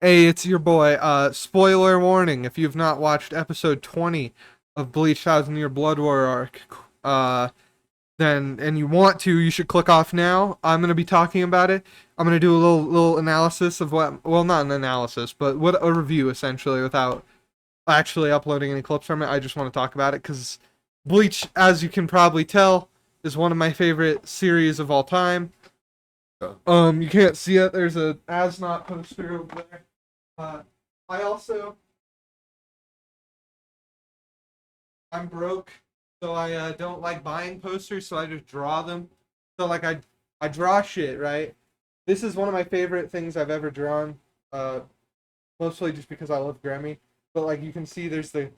Hey, it's your boy. Spoiler warning, if you've not watched episode 20 of Bleach Thousand Year Blood War arc, then and you want to, you should click off now. I'm gonna be talking about it. I'm gonna do a little analysis of what, well, not an analysis, but what a review essentially, without actually uploading any clips from it. I just want to talk about it because Bleach, as you can probably tell, is one of my favorite series of all time. You can't see it. There's a Asnot poster over there. Uh, I also I'm broke, so I don't like buying posters, so I just draw them. So like I draw shit, right? This is one of my favorite things I've ever drawn. Uh, Mostly just because I love Grammy. But like you can see, there's the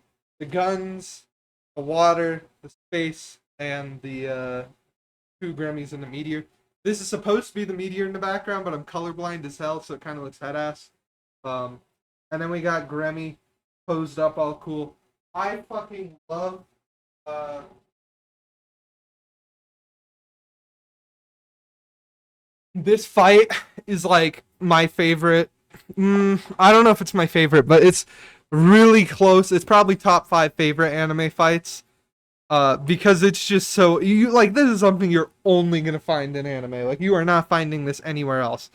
guns, the water, the space, and the two Grammys and the meteor. This is supposed to be the meteor in the background, but I'm colorblind as hell, so it kind of looks head ass. Um, and then we got Grammy posed up all cool. I fucking love uh, this fight is like my favorite. I don't know if it's my favorite, but it's really close. It's probably top five favorite anime fights. Because it's just so you like this is something you're only gonna find in anime. Like you are not finding this anywhere else.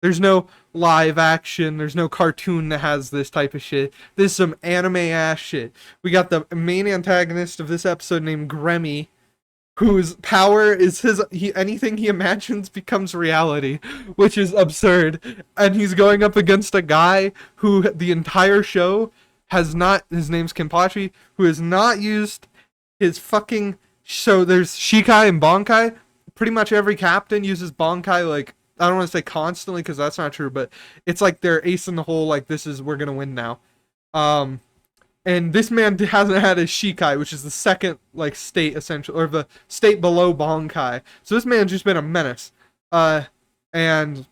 There's no live action. There's no cartoon that has this type of shit. This is some anime ass shit. We got the main antagonist of this episode named Gremmy, whose power is anything he imagines becomes reality, which is absurd. And he's going up against a guy who the entire show has not. His name's Kenpachi, who has not used his fucking. So there's Shikai and Bonkai. Pretty much every captain uses Bonkai, like, I don't want to say constantly because that's not true, but it's like they're ace in the hole. Like, this is, we're gonna win now. Um, and this man hasn't had his Shikai, which is the second like state essential, or the state below Bonkai. So this man's just been a menace. Uh, and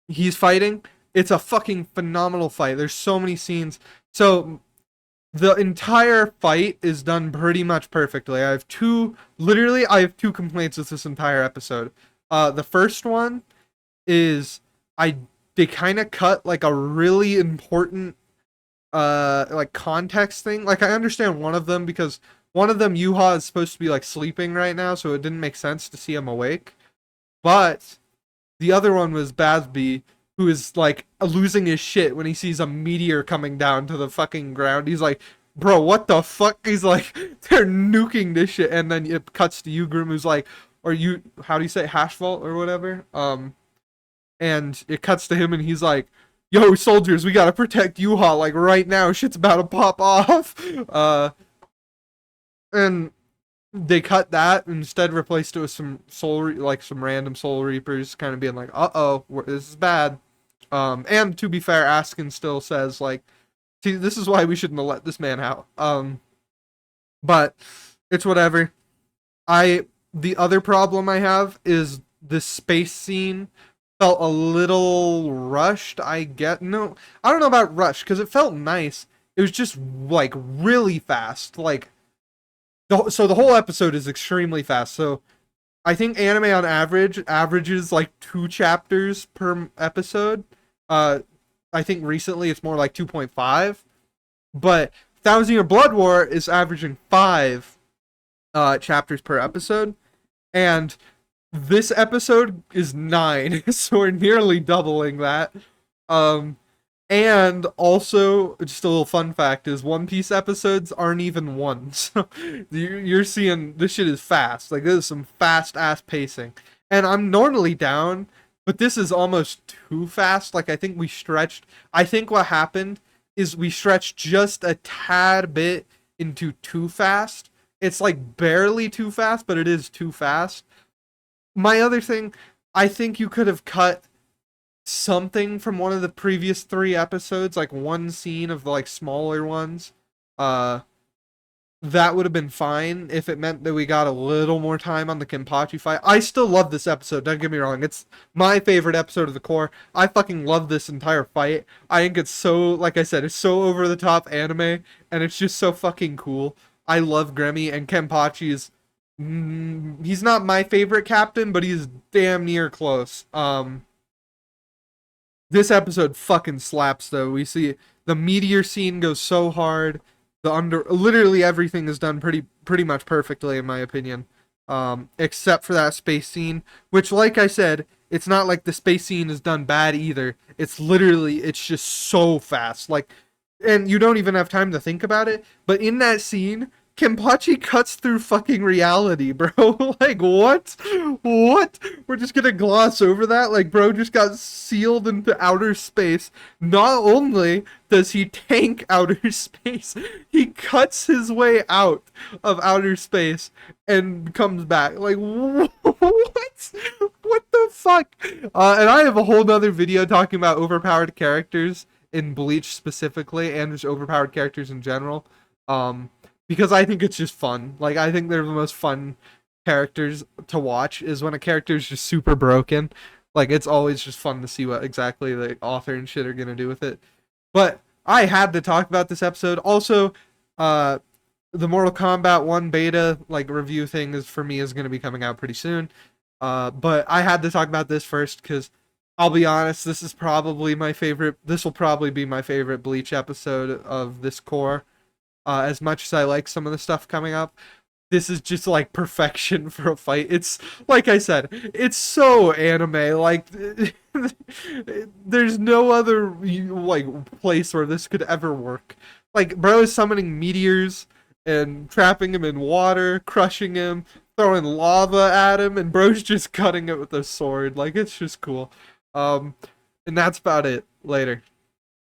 he's fighting. It's a fucking phenomenal fight. There's so many scenes. So the entire fight is done pretty much perfectly. I have two complaints with this entire episode. The first one is I they kind of cut like a really important like context thing. Like I understand one of them because one of them Yuha is supposed to be like sleeping right now, so it didn't make sense to see him awake. But the other one was Basby, who is like losing his shit when he sees a meteor coming down to the fucking ground. He's like, bro, what the fuck? He's like, they're nuking this shit. And then it cuts to Ugrim, who's like, or you, how do you say, Hashvault or whatever? And it cuts to him and he's like, yo, soldiers, we gotta protect Yuha, like right now. Shit's about to pop off. And they cut that and instead replaced it with some like some random soul reapers kind of being like, uh-oh, this is bad. And to be fair, Askin still says like, see, this is why we shouldn't have let this man out. But it's whatever. I The other problem I have is the space scene felt a little rushed. I don't know about rushed because it felt nice. It was just like really fast. Like so the whole episode is extremely fast. So I think anime on average averages like 2 chapters per episode. Uh, I think recently it's more like 2.5. But Thousand Year Blood War is averaging 5 chapters per episode, and this episode is 9, so we're nearly doubling that. Um, and also, just a little fun fact is One Piece episodes aren't even one. So you're seeing this shit is fast. Like this is some fast ass pacing. And I'm normally down, but this is almost too fast. Like I think what happened is we stretched just a tad bit into too fast. It's like barely too fast, but it is too fast. My other thing, I think you could have cut something from one of the previous 3 episodes, like one scene of the like smaller ones. Uh, that would have been fine if it meant that we got a little more time on the Kenpachi fight. I still love this episode, don't get me wrong. It's my favorite episode of the core. I fucking love this entire fight. I think it's so, like I said, it's so over the top anime, and it's just so fucking cool. I love Grammy, and Kenpachi is. He's not my favorite captain, but he's damn near close. This episode fucking slaps though. We see the meteor scene goes so hard. The under literally everything is done pretty much perfectly in my opinion. Except for that space scene, which like I said, it's not like the space scene is done bad either. It's literally it's just so fast. Like and you don't even have time to think about it, but in that scene Kenpachi cuts through fucking reality, bro. Like, what? What? We're just gonna gloss over that? Like, bro just got sealed into outer space. Not only does he tank outer space, he cuts his way out of outer space and comes back. Like, what? What the fuck? And I have a whole nother video talking about overpowered characters in Bleach specifically, and just overpowered characters in general. Because I think it's just fun. Like I think they're the most fun characters to watch is when a character is just super broken. Like it's always just fun to see what exactly the author and shit are gonna do with it. But I had to talk about this episode. Also, the Mortal Kombat 1 beta like review thing is for me is gonna be coming out pretty soon. But I had to talk about this first because I'll be honest, this is probably my favorite. This will probably be my favorite Bleach episode of this core. As much as I like some of the stuff coming up, this is just like perfection for a fight. It's like I said, it's so anime. Like there's no other like place where this could ever work. Like bro is summoning meteors and trapping him in water, crushing him, throwing lava at him, and bro's just cutting it with a sword. Like it's just cool. And that's about it. Later.